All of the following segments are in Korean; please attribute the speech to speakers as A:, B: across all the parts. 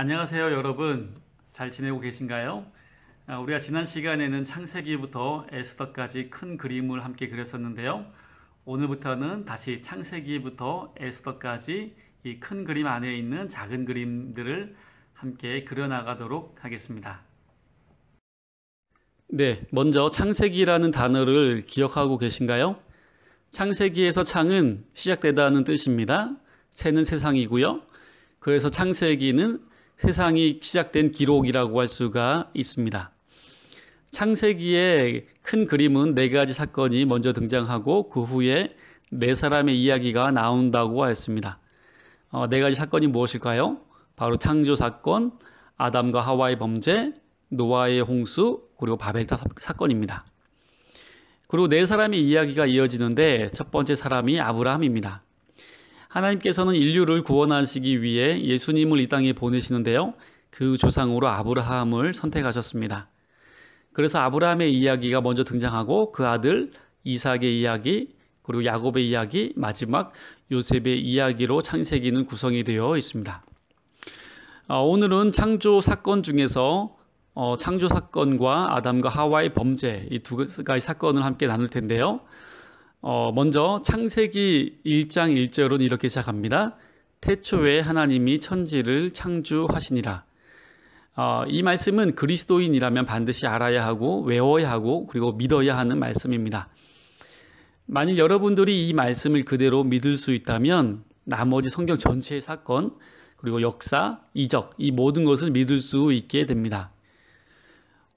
A: 안녕하세요, 여러분. 잘 지내고 계신가요? 우리가 지난 시간에는 창세기부터 에스더까지 큰 그림을 함께 그렸었는데요. 오늘부터는 다시 창세기부터 에스더까지 이 큰 그림 안에 있는 작은 그림들을 함께 그려나가도록 하겠습니다. 네, 먼저 창세기라는 단어를 기억하고 계신가요? 창세기에서 창은 시작되다는 뜻입니다. 새는 세상이고요. 그래서 창세기는 세상이 시작된 기록이라고 할 수가 있습니다. 창세기의 큰 그림은 네 가지 사건이 먼저 등장하고 그 후에 네 사람의 이야기가 나온다고 했습니다. 네 가지 사건이 무엇일까요? 바로 창조 사건, 아담과 하와의 범죄, 노아의 홍수, 그리고 바벨탑 사건입니다. 그리고 네 사람의 이야기가 이어지는데 첫 번째 사람이 아브라함입니다. 하나님께서는 인류를 구원하시기 위해 예수님을 이 땅에 보내시는데요. 그 조상으로 아브라함을 선택하셨습니다. 그래서 아브라함의 이야기가 먼저 등장하고 그 아들 이삭의 이야기, 그리고 야곱의 이야기, 마지막 요셉의 이야기로 창세기는 구성이 되어 있습니다. 오늘은 창조 사건 중에서 창조 사건과 아담과 하와의 범죄, 이 두 가지 사건을 함께 나눌 텐데요. 먼저 창세기 1장 1절은 이렇게 시작합니다. 태초에 하나님이 천지를 창조하시니라. 이 말씀은 그리스도인이라면 반드시 알아야 하고 외워야 하고 그리고 믿어야 하는 말씀입니다. 만일 여러분들이 이 말씀을 그대로 믿을 수 있다면 나머지 성경 전체의 사건 그리고 역사, 이적 이 모든 것을 믿을 수 있게 됩니다.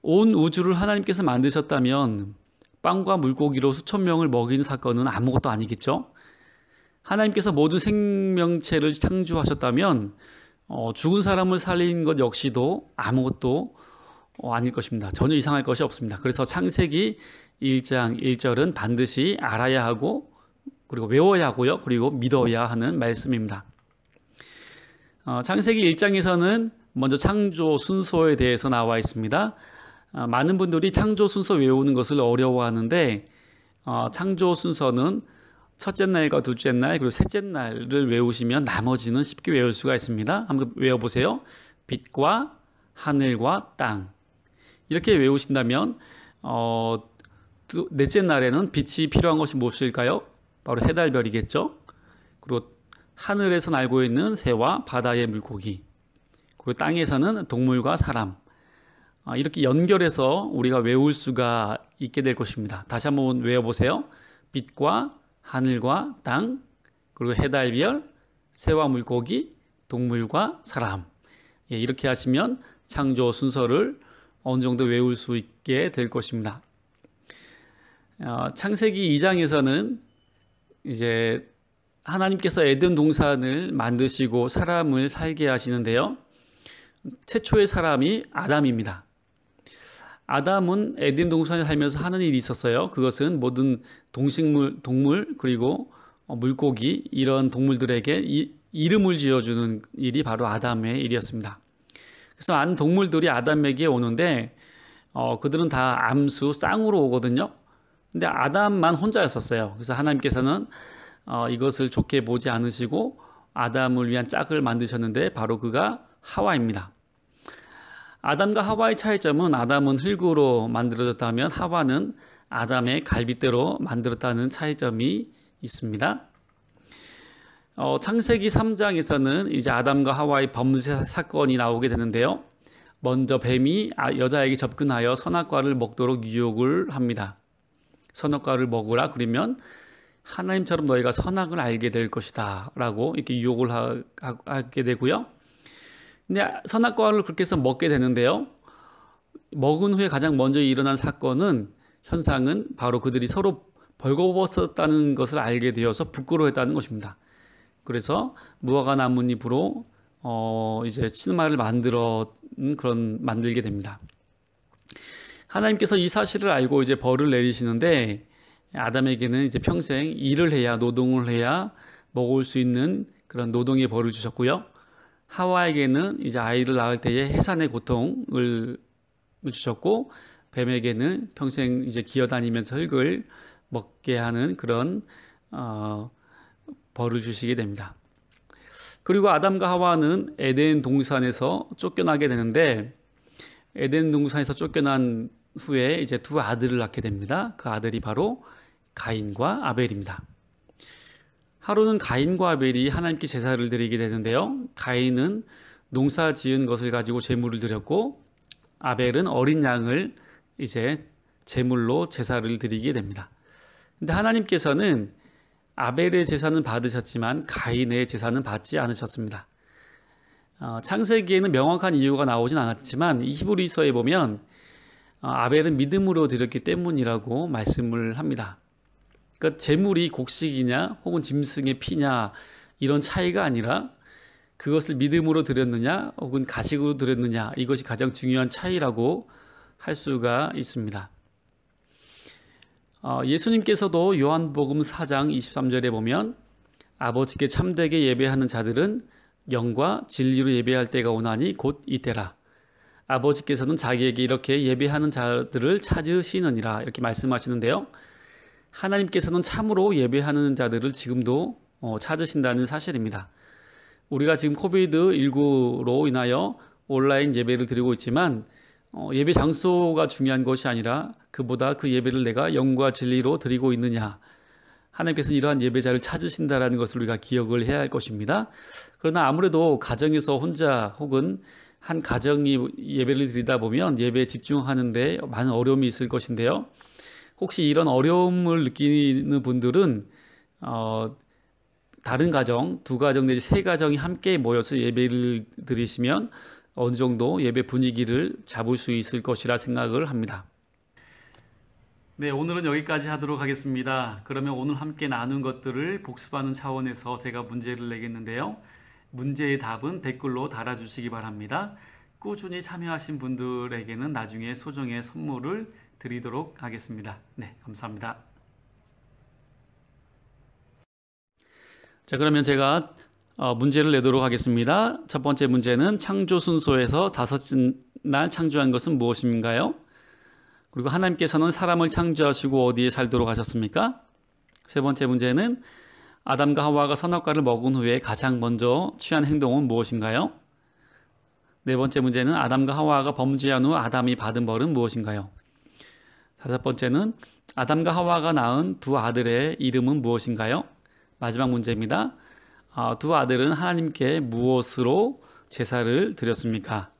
A: 온 우주를 하나님께서 만드셨다면 빵과 물고기로 수천 명을 먹인 사건은 아무것도 아니겠죠? 하나님께서 모든 생명체를 창조하셨다면 죽은 사람을 살린 것 역시도 아무것도 아닐 것입니다. 전혀 이상할 것이 없습니다. 그래서 창세기 1장 1절은 반드시 알아야 하고 그리고 외워야 하고요. 그리고 믿어야 하는 말씀입니다. 창세기 1장에서는 먼저 창조 순서에 대해서 나와 있습니다. 많은 분들이 창조 순서 외우는 것을 어려워하는데 창조 순서는 첫째 날과 둘째 날 그리고 셋째 날을 외우시면 나머지는 쉽게 외울 수가 있습니다. 한번 외워보세요. 빛과 하늘과 땅 이렇게 외우신다면 넷째 날에는 빛이 필요한 것이 무엇일까요? 바로 해달별이겠죠. 그리고 하늘에서 날고 있는 새와 바다의 물고기 그리고 땅에서는 동물과 사람 이렇게 연결해서 우리가 외울 수가 있게 될 것입니다. 다시 한번 외워보세요. 빛과 하늘과 땅, 그리고 해달별, 새와 물고기, 동물과 사람. 이렇게 하시면 창조 순서를 어느 정도 외울 수 있게 될 것입니다. 창세기 2장에서는 이제 하나님께서 에덴 동산을 만드시고 사람을 살게 하시는데요. 최초의 사람이 아담입니다. 아담은 에덴 동산에 살면서 하는 일이 있었어요. 그것은 모든 동식물, 동물 그리고 물고기 이런 동물들에게 이름을 지어주는 일이 바로 아담의 일이었습니다. 그래서 많은 동물들이 아담에게 오는데 그들은 다 암수 쌍으로 오거든요. 근데 아담만 혼자였었어요. 그래서 하나님께서는 이것을 좋게 보지 않으시고 아담을 위한 짝을 만드셨는데 바로 그가 하와입니다. 아담과 하와의 차이점은 아담은 흙으로 만들어졌다면 하와는 아담의 갈빗대로 만들었다는 차이점이 있습니다. 창세기 3장에서는 이제 아담과 하와의 범죄 사건이 나오게 되는데요. 먼저 뱀이 여자에게 접근하여 선악과를 먹도록 유혹을 합니다. 선악과를 먹으라 그러면 하나님처럼 너희가 선악을 알게 될 것이다 라고 이렇게 유혹을 하게 되고요. 근데 선악과를 그렇게 해서 먹게 되는데요. 먹은 후에 가장 먼저 일어난 현상은 바로 그들이 서로 벌거벗었다는 것을 알게 되어서 부끄러워했다는 것입니다. 그래서 무화과 나뭇잎으로 이제 치마를 만들게 됩니다. 하나님께서 이 사실을 알고 이제 벌을 내리시는데 아담에게는 이제 평생 일을 해야 노동을 해야 먹을 수 있는 그런 노동의 벌을 주셨고요. 하와에게는 이제 아이를 낳을 때에 해산의 고통을 주셨고 뱀에게는 평생 이제 기어다니면서 흙을 먹게 하는 그런 벌을 주시게 됩니다. 그리고 아담과 하와는 에덴 동산에서 쫓겨나게 되는데 에덴 동산에서 쫓겨난 후에 이제 두 아들을 낳게 됩니다. 그 아들이 바로 가인과 아벨입니다. 하루는 가인과 아벨이 하나님께 제사를 드리게 되는데요. 가인은 농사 지은 것을 가지고 제물을 드렸고 아벨은 어린 양을 이제 제물로 제사를 드리게 됩니다. 근데 하나님께서는 아벨의 제사는 받으셨지만 가인의 제사는 받지 않으셨습니다. 창세기에는 명확한 이유가 나오진 않았지만 히브리서에 보면 아벨은 믿음으로 드렸기 때문이라고 말씀을 합니다. 그러니까 제물이 곡식이냐 혹은 짐승의 피냐 이런 차이가 아니라 그것을 믿음으로 드렸느냐 혹은 가식으로 드렸느냐 이것이 가장 중요한 차이라고 할 수가 있습니다. 예수님께서도 요한복음 4장 23절에 보면 아버지께 참되게 예배하는 자들은 영과 진리로 예배할 때가 오나니 곧 이때라. 아버지께서는 자기에게 이렇게 예배하는 자들을 찾으시느니라 이렇게 말씀하시는데요. 하나님께서는 참으로 예배하는 자들을 지금도 찾으신다는 사실입니다. 우리가 지금 코비드19로 인하여 온라인 예배를 드리고 있지만 예배 장소가 중요한 것이 아니라 그보다 그 예배를 내가 영과 진리로 드리고 있느냐. 하나님께서는 이러한 예배자를 찾으신다라는 것을 우리가 기억을 해야 할 것입니다. 그러나 아무래도 가정에서 혼자 혹은 한 가정이 예배를 드리다 보면 예배에 집중하는데 많은 어려움이 있을 것인데요. 혹시 이런 어려움을 느끼는 분들은 다른 가정, 두 가정 내지 세 가정이 함께 모여서 예배를 드리시면 어느 정도 예배 분위기를 잡을 수 있을 것이라 생각을 합니다. 네, 오늘은 여기까지 하도록 하겠습니다. 그러면 오늘 함께 나눈 것들을 복습하는 차원에서 제가 문제를 내겠는데요. 문제의 답은 댓글로 달아주시기 바랍니다. 꾸준히 참여하신 분들에게는 나중에 소정의 선물을 드리도록 하겠습니다. 네, 감사합니다. 자, 그러면 제가 문제를 내도록 하겠습니다. 첫 번째 문제는 창조 순서에서 다섯째 날 창조한 것은 무엇인가요? 그리고 하나님께서는 사람을 창조하시고 어디에 살도록 하셨습니까? 세 번째 문제는 아담과 하와가 선악과를 먹은 후에 가장 먼저 취한 행동은 무엇인가요? 네 번째 문제는 아담과 하와가 범죄한 후 아담이 받은 벌은 무엇인가요? 다섯 번째는 아담과 하와가 낳은 두 아들의 이름은 무엇인가요? 마지막 문제입니다. 두 아들은 하나님께 무엇으로 제사를 드렸습니까?